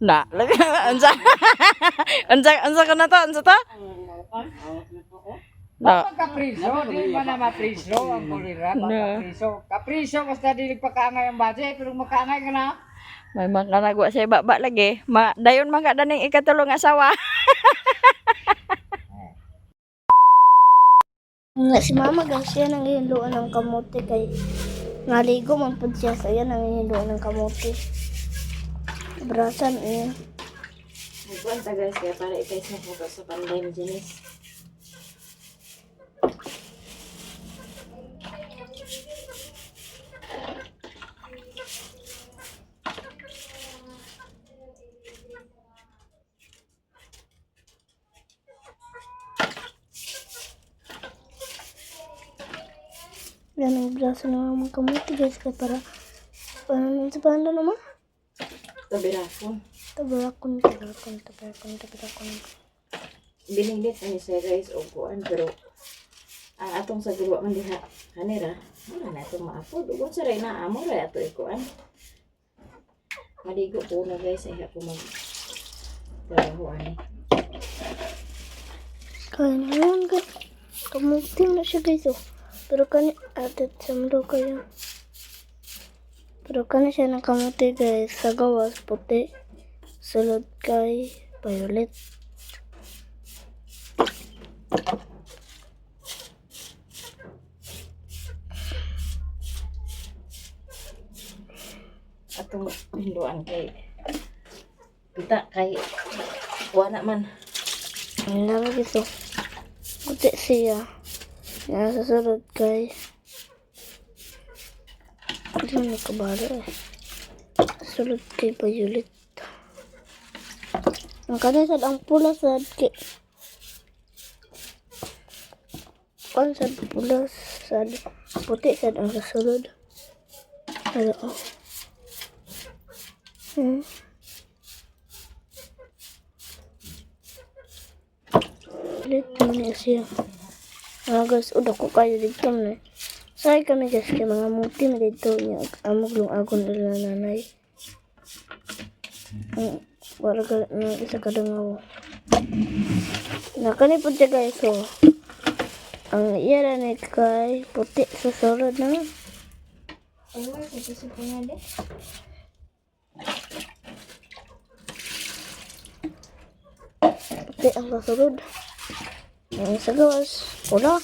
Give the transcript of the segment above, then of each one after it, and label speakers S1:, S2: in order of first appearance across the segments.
S1: Na, lagi unsa? Unsa ka na to? Unsa to? Na.
S2: Kapriso, di man na mapriso ang kulira, kapriso. Kapriso basta dili pakaangay ang budget, pero makaangay ka na.
S1: May makanagwa sa baba lagi. Dayon man ka daning ikatulong asawa.
S3: Nga si mama gang siya nang hihinduan ng kamote kay naligo man pud siya sa iya nang hihinduan ng kamote. Brasan eh.
S1: Magkwanta guys kaya para ikay sa photo sa panday mo Janice.
S3: Yan ang brasan ng mga kamote guys kaya para paano sa panda naman?
S1: Tabirako.
S3: Tabarakon.
S1: Biniglit ani siya guys o kuan pero ang atong sa gulwa man diha kanira wala na itong maapod ug sa ray na amo ray ato ikuan maligo po na guys ay ako mag trabaho ani
S3: Kaya naman guys. Kamote na siya guys oh. Pero kani atat samdo kayo. Pero kani siya ng kamote guys sa gawas puti. Sulod kay violet.
S1: atong hinduan kay kita kay wala man
S3: Ang lama guys oh. Puti siya. Yan sa sulod kay. Hindi mo kabalo eh. Sulod kay violet. Ang kanina sad ang pula sad kay. Kan sad pula sad puti sad ang kasulod. Ano oh. Dito na siya. Guys, udah ko kayo dito na. Say kami guys kay mga muti na dito niya. Amog yung agon nila nanay. Warga na isa kadangaw. Nakanipod siya guys so. Ang iya na kay puti sa sulod na.
S1: ayun sa susunod na
S3: Puti ang kasulod. Ang sa gawas. Pula.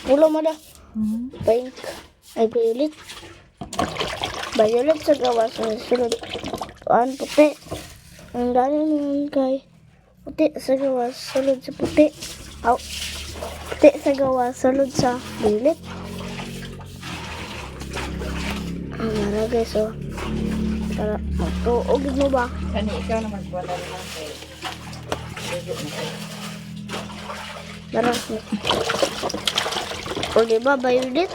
S3: Pula mo da. Pink. Ay violet. Violet sa gawas. Ang sulod. Tuan puti. Ang dali naman kay puti sa gawas. Sulod sa puti. Aw. Puti sa gawas. Sulod sa violet. Ang mara guys oh. Para magtuog mo ba?
S1: kani ikaw na magwala lang kay ligo na kayo
S3: Daras na. O diba violet?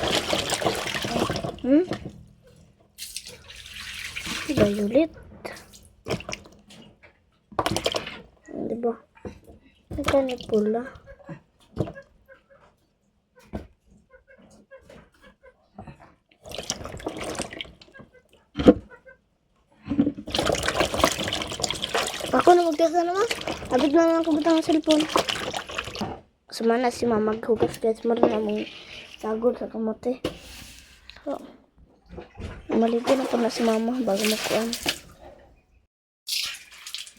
S3: Violet. Diba? Ito na pula. Ako na magkasa naman. Abit na lang ako butang ang cellphone. Sumana si mama maghugas guys. Meron na mong sagol sa kamote. So, maligo na ko na si mama bago magkuhan.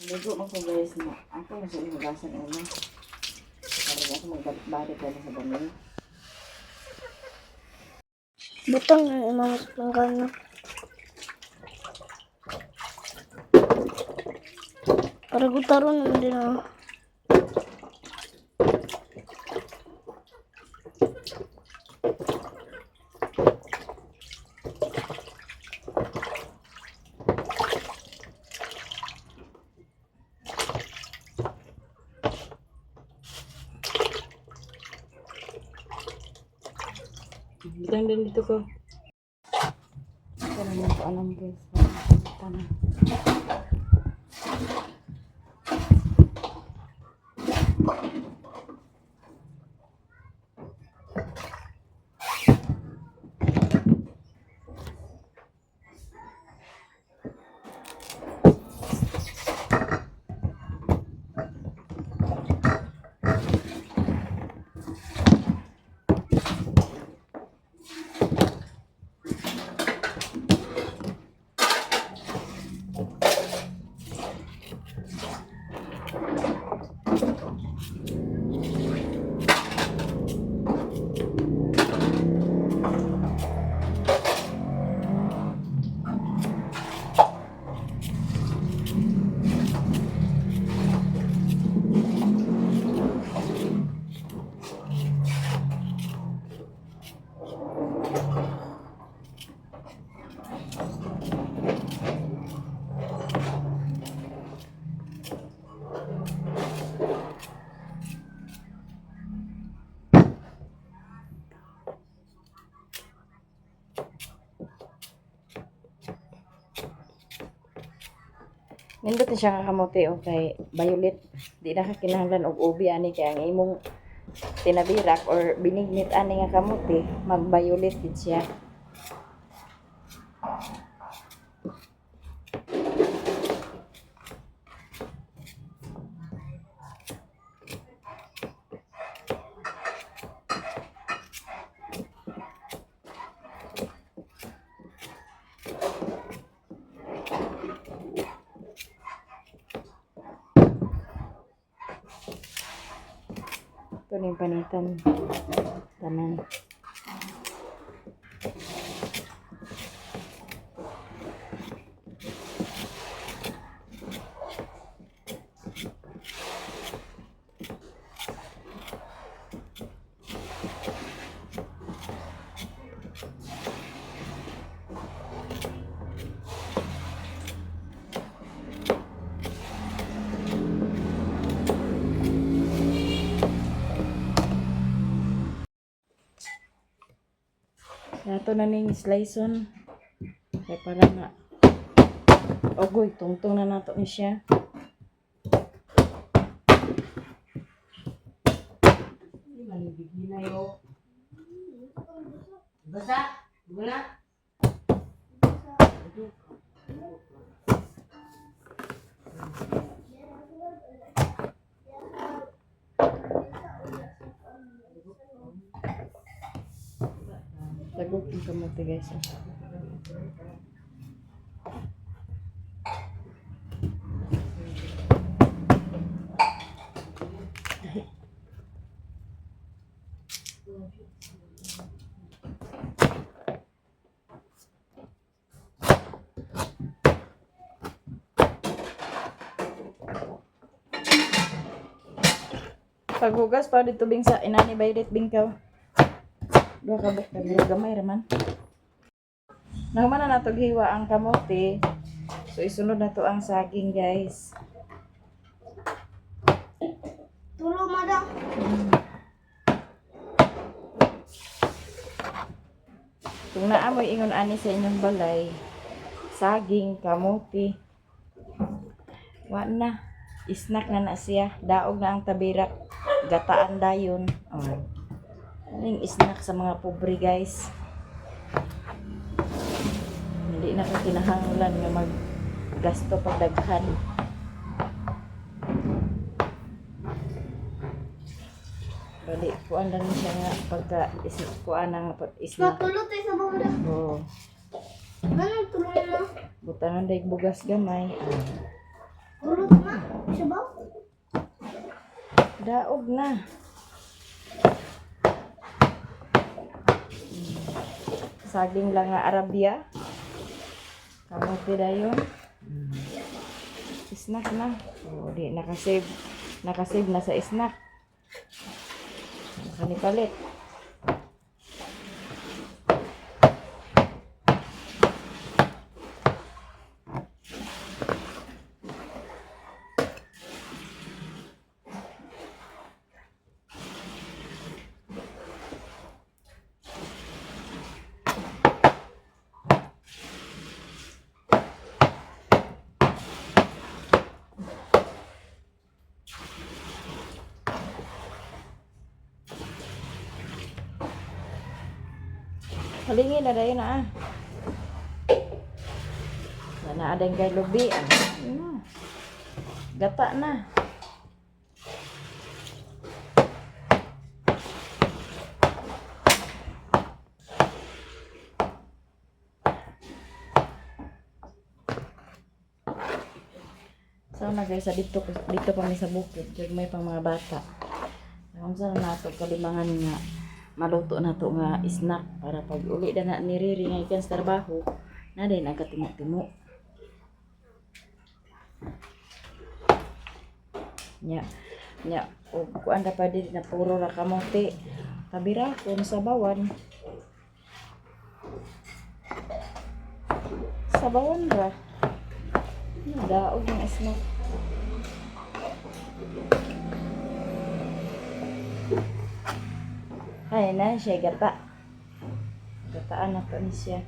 S1: ligo mo ko guys na ako na sa ihugasan una para ako magbalik ka na sa banin
S3: Butang na mama sa planggana. Para gutaron naman din ako.
S1: bitang din dito ko ito naman ko alam guys tanah Nindot na siya nga kamote o kay violet. Di na ka kinahanglan og ubi ani kay ang imong tinabirak or binignit ani nga kamote, mag-violet gid siya. Ito na yung panitan. Tanan. Nato na ning sliceon. Kaya para na. Ogoy, tungtong na nato ni siya.
S2: Basa? Wala?
S1: Tagok yung kamote guys. Paghugas pa dito bing sa inani violet bingkaw. Dua ka buk pero gamay raman. Nahuman na nato giwa ang kamote. So isunod na to ang saging guys.
S3: Tulo madam.
S1: Kung naamoy ingon ani sa inyong balay, saging, kamote. Wa na. Snack na siya. Daog na ang tabirak. Gataan dayon. Oh. Ning snack sa mga pobre guys. Hindi na ka kinahanglan nga maggasto pagdaghan. Bali, kuan lang siya nga pagka kuan ang snack.
S3: Matulot ay sa bawda.
S1: Oh,
S3: Ganun tulungan mo.
S1: butangan daig bugas gamay.
S3: Tulot na. Sa baw.
S1: Daog na. Saging lang nga Arabia. Kamote dayon. Snack na. Oh, di nakasave. Nakasave na sa snack. Kanipalit. Halingin na dayon na ah. Sana adang kay lubi ah. Gata na. So na guys, dito pa may sa bukid, kag may pang mga bata. Kung saan nato kalimangan nga maluto na to nga snack para pag uli na ni Riri nga ikan sa trabaho na din ang katimo-timo. Nya o kuan pa din na puro ra kamote. Tabira kun sa bawan. Sa bawan ra. Daog ng snack. Ay na siya gata. Gataan na to ni siya.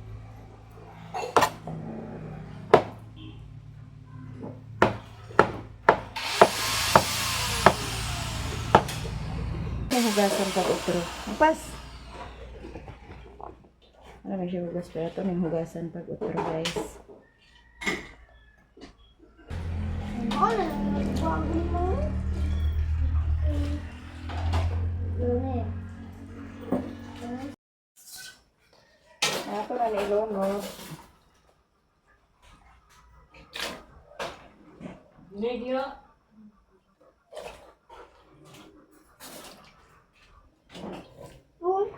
S1: may hugasan pag utro. Pas. Ano may siya hugas pero ito may hugasan pag utro guys.
S3: Ako na lang nagbago mo.
S1: Ako na nilunod.
S2: Video.
S3: Uy.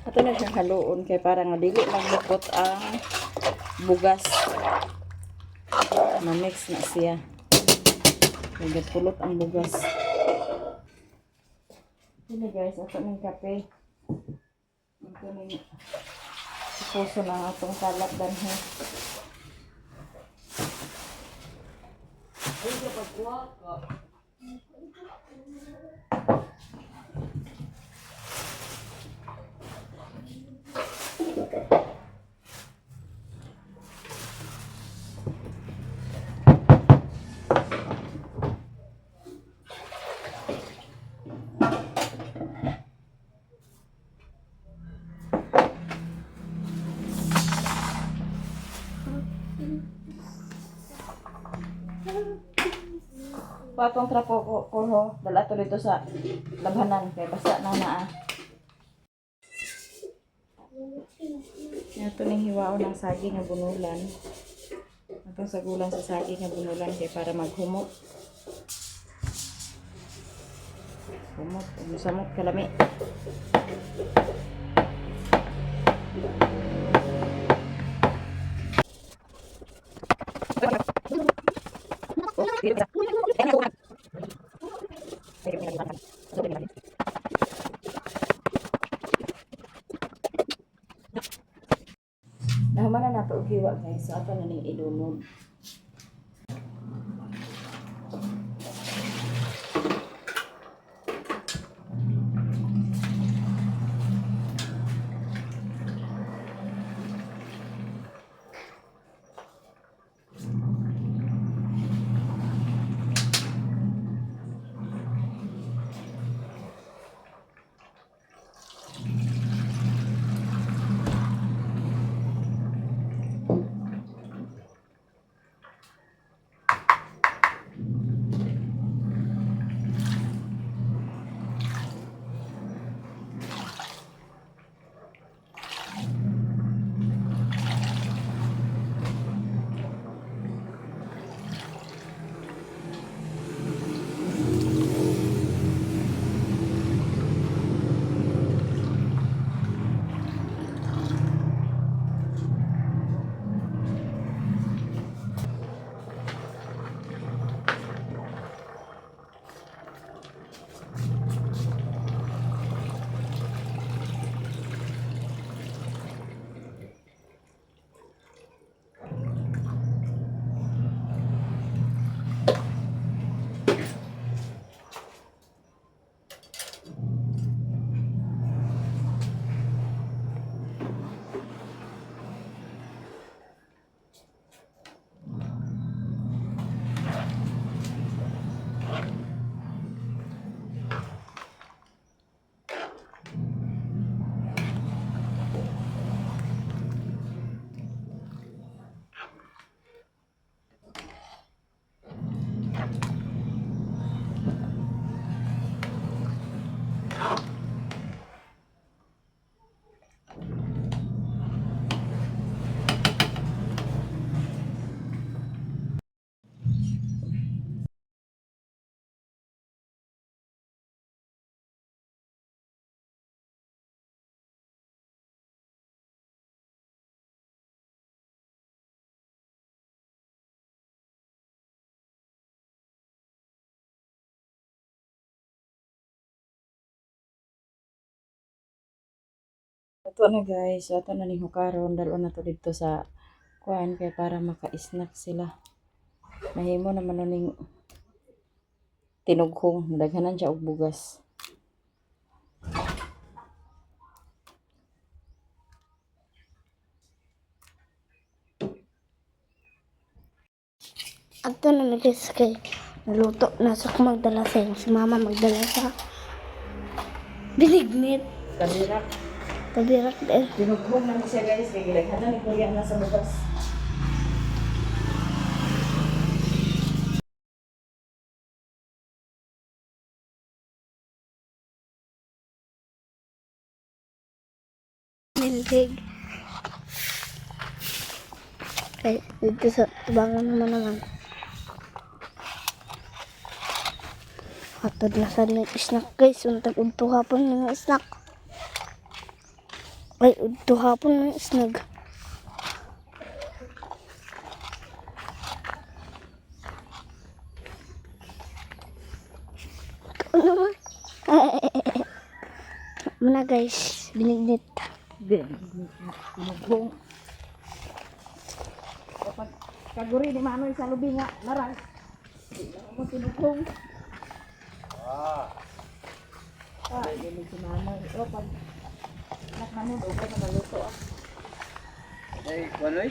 S1: Ito na siyang haluon kay parang dili magbukot ang bugas. Ma-mix na siya. Nagpulot ang bugas. Ini guys, ato ng kape. Ito ni puso na atong kalat danhe. Patong trapo ko ho, dala to dito sa labhanan kay basa na naa. Ito ning hiwao ng saging nga bunulan. Atong sagulan sa saging nga bunulan kay para maghumot. Humot, umusamot kalami. Nahuman na nato og hiwa guys, so ato na ning ilunod. Ito na guys, ito na ni hukaron, dalawa na to dito sa kuan kay para maka-snack sila. Mahimo naman nun ning tinughong, daghanan siya og bugas.
S3: Ato na may guys kay naluto. Nasa ko magdala sa iyo. Si mama magdala sa binignit.
S1: Tabirak.
S3: Tabirak din.
S1: Tinughong na siya guys. Kaya gilaghan ni Kuya na sa bukas.
S3: Nilhig. Ay, dito sa tubangan naman. Atod na sa ng snack guys. Untag udto hapon ng snack. Ay, udto hapon ng snack. Ikaw naman. Muna guys, binignit.
S1: Tinughong. Kapag kaguri ni Manoy sa lubi nga. Narang. Hindi lang mo tinughong. Hindi si Manoy. O, pag nakmanod, o, pag nagaluto ah.
S2: Ay, Wanoy?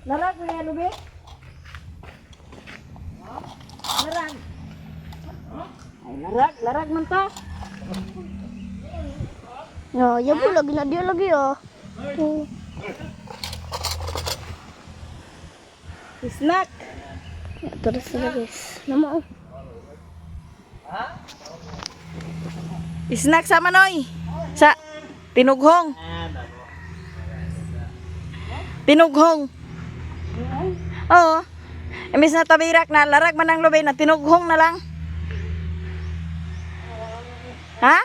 S1: Larag mo yan, lubi? Larag. Ay, larag man ta.
S3: No, ya po lagi na dia lagi oh.
S1: Snack.
S3: Terus sila guys. Nama oh.
S1: Snack sa Manoy. Sa tinughong. Tinughong. Oo. Imbis na tabirak na larag man ang lubi na tinughong na lang. Ha?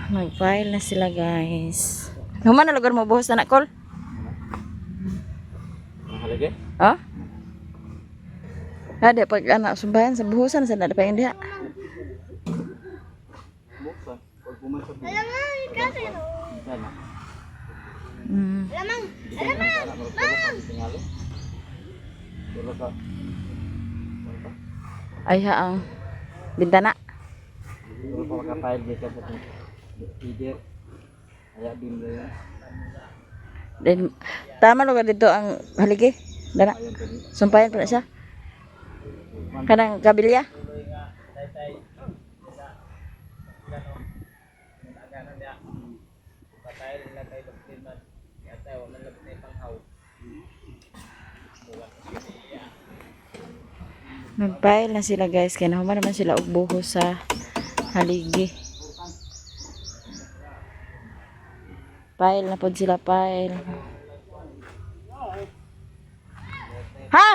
S1: Nag-file na sila guys. Human na lugar mo buhos na nakol?
S2: Mahalagi?
S1: Ha? Ada pag anak sumbahan sa buhusan sa nada pa hindi.
S2: Buksan. Pag pumasok mo.
S3: Alamang, kasi no.
S2: Sana.
S3: Alamang.
S2: Tingali. Tulog ka.
S1: Ay haang bintana.
S2: Tulog ka makapayad dito sa feeder. Kaya bim na yan.
S1: Then tama lugar dito ang haligi. Dana.
S2: Ayun tadi.
S1: Sumpayan pa na siya. Kanang kabilya. Nag-file na sila guys. Kaya naman naman sila og buhos sa haligi. File na po sila file. Ha?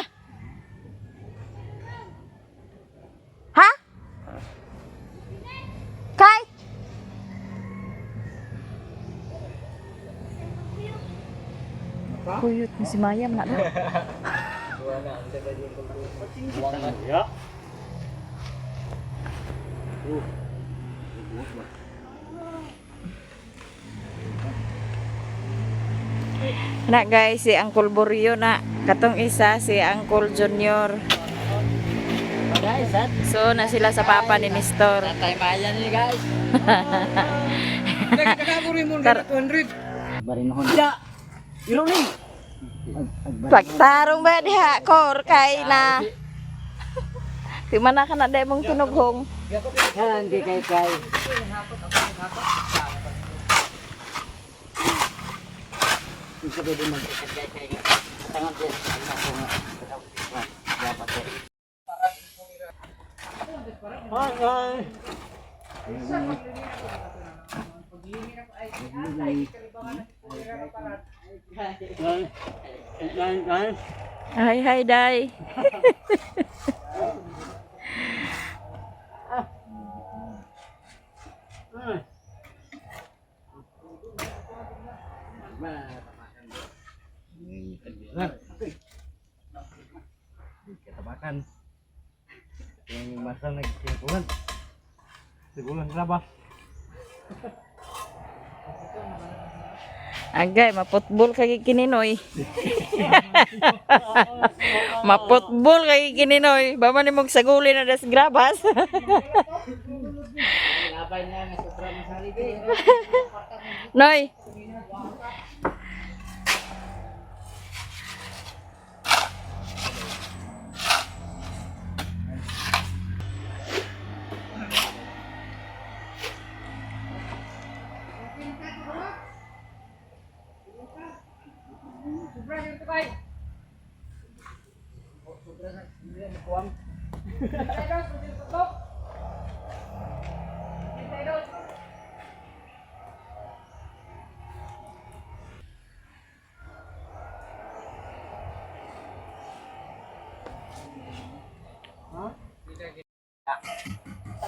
S1: Ha? Kay? Kuyot ni si Maya na na.
S2: Ya.
S1: Na guys, si Uncle Borio na. Katong isa si Uncle Junior.
S2: Guys,
S1: So na sila sa papa ni Nestor.
S2: Tatay Maya ni guys. Nagkakaguri mo na 200. Barinahon. Ya. Iro ni.
S1: Pagtarong ba diha kor kay na. Di mana ka na day mong tinughong.
S2: Yan di kay. Isa ba din mag-kay. Tangan din. Ay.
S1: Hi hi day.
S2: Kita makan. Yang masa nagkimpungan. Sigulang labas.
S1: Agay, maputbol kay kininoy. Maputbol kay kininoy. Bama ni mong saguli na das grabas.
S2: Labay na sobrang masalig eh.
S1: Noy.
S2: Sobrang ito kay. Sobrang hindi kuwang.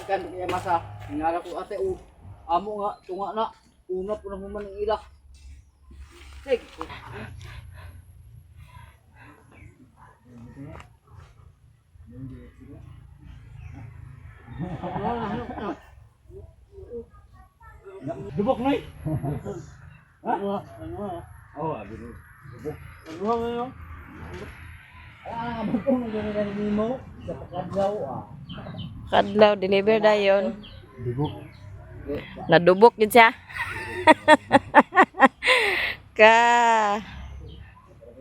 S2: Kan kaya masa ngala ko ate o amo nga tunga na una po na human ng ila. Sig. Dubok nay. Ha? Oh, abi. Dubok. Ano nga? Ah, bukong na gani nimo sa pagkadlaw ah.
S1: Kadlaw deliver dayon.
S2: Dubok.
S1: Nadubok gid siya. Ka.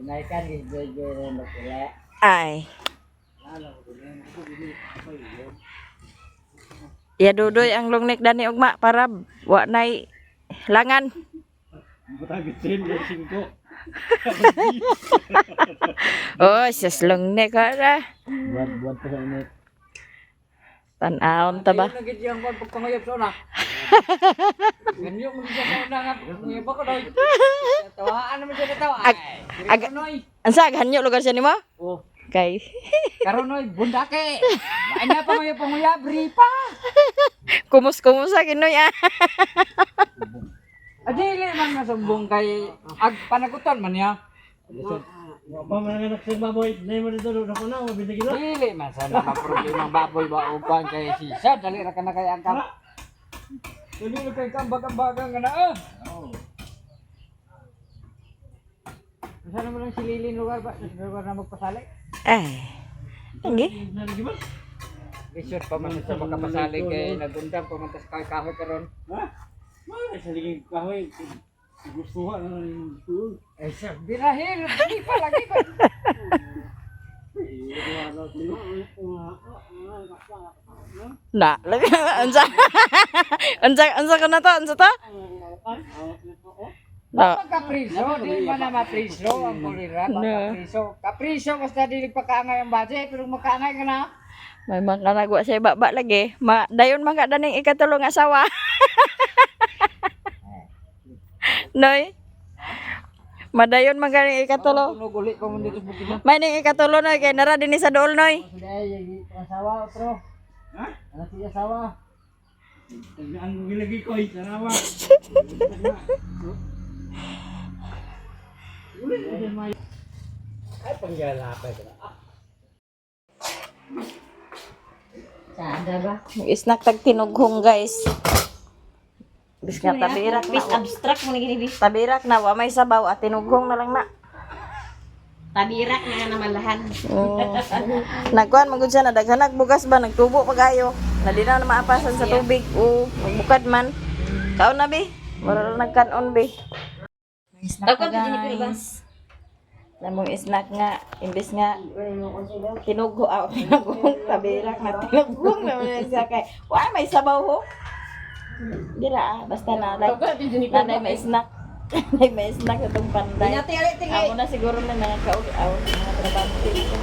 S2: Naikan di joy na pala.
S1: Ay. Ya dudoy ang longnek dani ugma para wa nay langan.
S2: Butagitin na 5.
S1: Oh, siyas longnek ara.
S2: Buat pa sa init.
S1: Tan-aon ta ba?
S2: Ayun nagit yang kon pagpangayap sa una. Ganyo mo siya sa una nga. Ngayon ba ko daw? Tawaan naman siya tawa.
S1: Ag- Ansa ganyo lugar siya nimo?
S2: Oh,
S1: Kay.
S2: karonoy bundake. Lain na pa ngayon panguyab ripa.
S1: Kumus-kumus sa kinoy ah.
S2: Adili man masumbong kay ag panaguton man ya.
S4: Pa man nga nagsig baboy, nay mo dito na ko na mabili kilo.
S2: Dili man sana problema baboy ba upan kay sisa dali ra kana kay angkap. Dili kay kambag-ambagan nga na ah. Sana mo lang sililin lugar ba? Lugar na magpasali.
S1: Ay. Hindi.
S4: Nalagi ba?
S2: Isot pa man sa makapasalig kay nagundang pa man tas kahoy karon.
S4: Ha? Mara sa ligig kahoy. Gustuhan na yung tool.
S2: Eh sir, binahil, hindi pa lagi ko.
S1: Na, lagi ansa. Ansa ka na to, ansa to? Na.
S2: Kapriso, di man na mapriso ang kulira, kapriso. Kapriso basta dili pa kaangay ang budget, pero makaangay ka na.
S1: May makanagwa sa baba lagi. Dayon man ka daning ikatulong asawa. Noy. Madayon man ka ning ikatulo.
S2: Tunog uli pa mo dito sa bukid.
S1: May ning ikatulo noy kay nara dinhi sa dool noy.
S2: Sudah yung asawa, bro.
S4: Ha?
S2: Anak siya asawa.
S4: Ang gilagi ko ay sarawa.
S2: Ay, panggalapay ka na.
S3: Sada ba?
S1: Yung snack tag tinughong guys. Bis nga tabirak
S3: Bis
S1: na.
S3: abstract mo na gini bis.
S1: Tabirak na wa may sabaw at tinughong na lang na.
S3: Tabirak na nga naman lahan.
S1: Nagkuhan magud siya na daghanag bugas ba nagtubo pagayo. Na di na maapasan sa tubig. O magbukad man. Kaon na bi. Wala lang nagkanon bi.
S3: Takot din guys.
S1: Namong snack nga imbes nga tinugho tinugong tabirak na tinughong naman siya kay wa may sabaw ho. Dira basta na like nanay may snack. Nanay may snack sa tong panday. Amo na siguro na mga kauaw mga trabaho dito.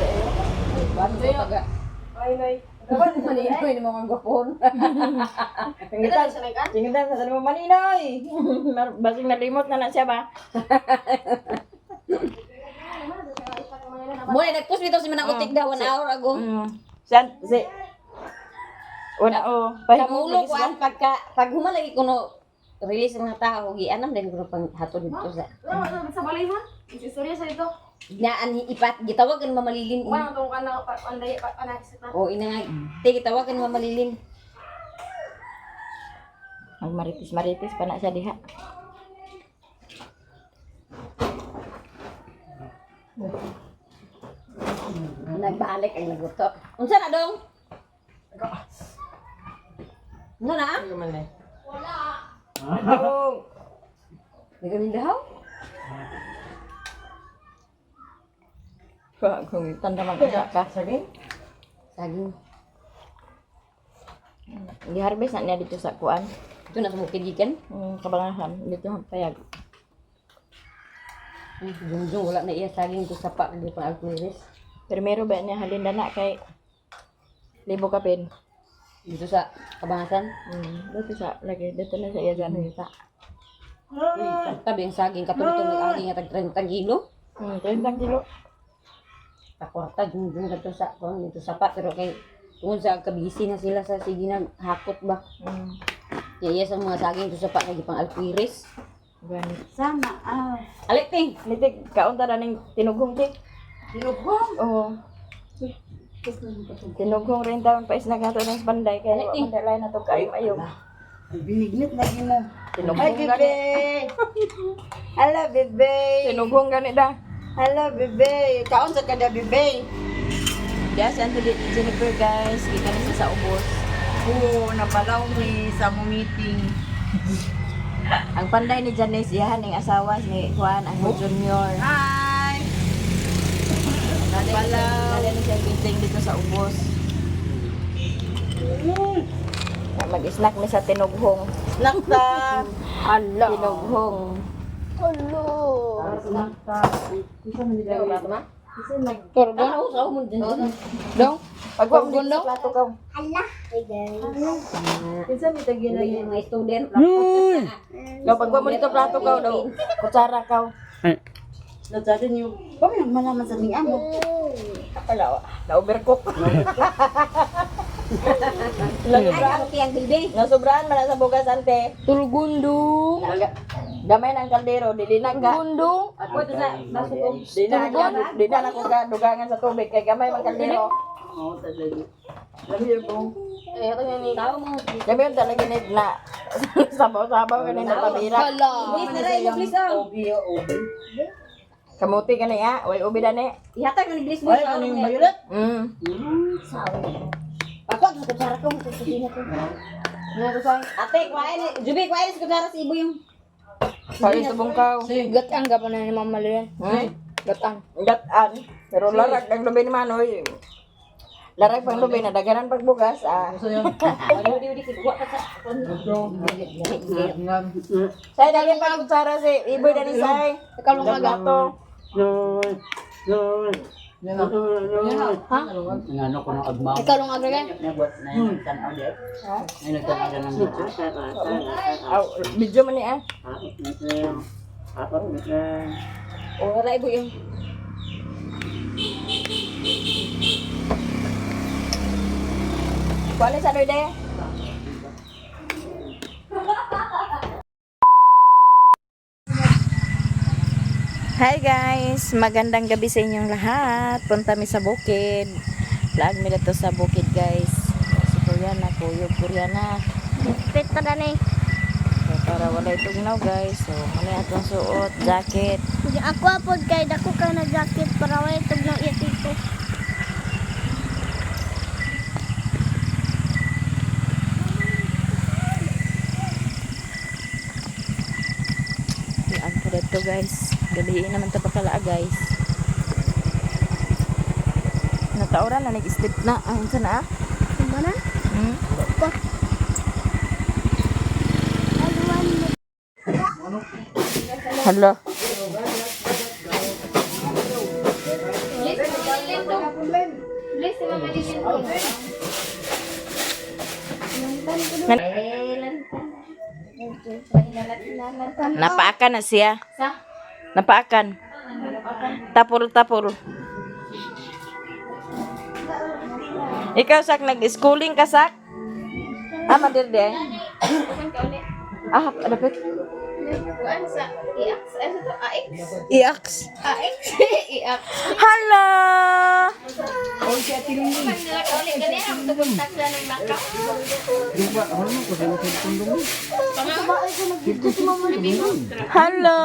S2: Bando taga.
S3: Ay, nay. Dapat man ni ay mo mga gopon.
S1: Tingitan sa nag tingitan sa mo maninoy. Basing nalimot na siya ba?
S3: Muna nagpost bitaw si manang utik daw 1 hour ago.
S1: San si una
S3: Kamulo ko ang pag humalagi kuno release ng tao gianam din ko pang hatod dito sa.
S5: Sa balay mo? Istorya sa ito.
S3: Naan ipat gitawagan mamalilin.
S5: Wala tong kana panday panaksit na.
S3: O ina nga ti gitawagan mamalilin.
S1: Ang maritis pa na siya diha.
S6: Nagbalik ang naguto. Unsa na dong? Unsa na?
S1: Ano man eh?
S6: May kaming dahaw?
S1: Kung tanda man ka saging.
S6: Saging.
S1: Gi-harvest na niya dito sa kuan.
S6: Ito na sumukid gikan.
S1: Kabalangan dito ang payag.
S6: Jungjung wala na iya saging ko sapa di pa alquiris.
S1: Primero ba niya halin na kay libo kapin.
S6: Dito sa kabangasan.
S1: Dito sa lagi dito na sa iya gano yuta.
S6: Tabi ang saging katulad itong nag-agi nga tag 30 kilo.
S1: 30 kilo.
S6: Takwarta jungjung dito sa kung dito sapa pero kay tungod sa kabisi na sila sa sige na hakot ba. Iya sa mga saging dito sapa kay pang alquiris.
S1: Gani.
S5: Sana.
S6: Alik ting.
S1: Nitig kaunta na ning tinughong ti.
S6: Tinughong.
S1: Oo. Tinughong rin taon pa isna gato ng panday kaya wa man dalay na to kayo ayong.
S2: Binignit lagi mo.
S1: Tinughong gani.
S2: Hello, bebe.
S1: Tinughong gani da.
S2: Hello, bebe. Kaon sa kada, bebe.
S1: Yes, and to Jennifer guys, kita na siya sa ubos.
S2: Oo, napalaw ni sa mo meeting.
S1: Ang panday ni Janice, iyahan ng asawa ni Juan, ang junior.
S2: Hi!
S1: Nalala na siya meeting dito sa ubos. Mag-snack mi sa tinughong.
S2: Snack ta.
S1: Hala. Tinughong.
S3: Hello.
S1: Snack ta. Isa man dito plato ma? Isa nag
S6: Pero doon ako sa umon din.
S1: dong. Pagwa mo dito sa plato ka.
S3: Hey guys.
S1: Isa mi tagyan na
S6: Yung mga student.
S1: daw pagwa mo dito plato ka daw. Kutsara ka.
S2: Nadali niyo. Kami nang malaman sa ning amo.
S1: Kapala na overcook.
S6: Ano kayang bilbi?
S1: Nasubrahan man na sa bugas ante.
S3: Tulgundong.
S1: Gamay ng kaldero, dili na ka.
S3: Gundong.
S6: Ako ito sa nasugong.
S1: Di na ako ka dugangan sa tubig kay gamay man kaldero.
S2: Oo, talaga. Lami yun po.
S6: Eh, ito yung tao mo.
S1: Gabi yung talaga na sabaw-sabaw ka na tabira.
S3: Hala.
S6: Please na rin, please na.
S2: Obi, obi.
S1: Kamuti ka na ya, way ubi na ni.
S6: Ihatag na ni Bliss mo.
S2: Ay, ano yung violet?
S6: Ako, sa kutsara ko. Kutsara ko. Ate, kuhain ni. Jubi, kuhain ni sa kutsara si Ibo yung.
S1: Kali sa bungkaw.
S3: Gatang ka pa na ni Mama Lian. Gatang.
S1: Gataan. Pero larag ang lubi ni Manoy. Larag pang lubi na daganan pagbugas.
S6: Ano, di kuha ka sa.
S1: Say dali pa kutsara si Iboy na ni Say.
S3: Ikaw lang aga.
S1: Gato.
S3: Ha?
S2: Ano ko ng agmaw.
S3: Ikaw lang aga kan?
S2: Nagbuat na yung tanaw di. Ay, nagtanaw na ng video.
S1: Aw, video man ni ah.
S6: O, wala Ibo yung.
S1: Kuali sa doy de. Hi guys, magandang gabi sa inyong lahat. Punta mi sa bukid. Vlog mi dito sa bukid guys. Si Koreana, kuyog Koreana.
S3: Fit pa na ni.
S1: So, para wala tugnaw guys. So, muna atong suot, jacket.
S3: Ako apod kay dako ka na jacket para wala tugnaw iya tito.
S1: Vlog ko dito guys. Gabiin naman ito pakala guys. Natauran na nag-slip na. Ang sana ah.
S3: Mana?
S1: Hala.
S5: Bliss, si Mama Lilin.
S1: Napaakan na siya.
S5: Sa?
S1: Napaakan. Tapol-tapol. Ikaw sak nag-schooling ka sak? Madirde.
S5: Saan ka ulit?
S1: Dapat.
S5: Kuan sa IAX. Ano to? AX?
S1: Iaks.
S5: AX? IAX.
S1: Hala.
S5: Saan nila ka ulit? Ganyan ang tugtag na ng nakaw.
S1: Hala.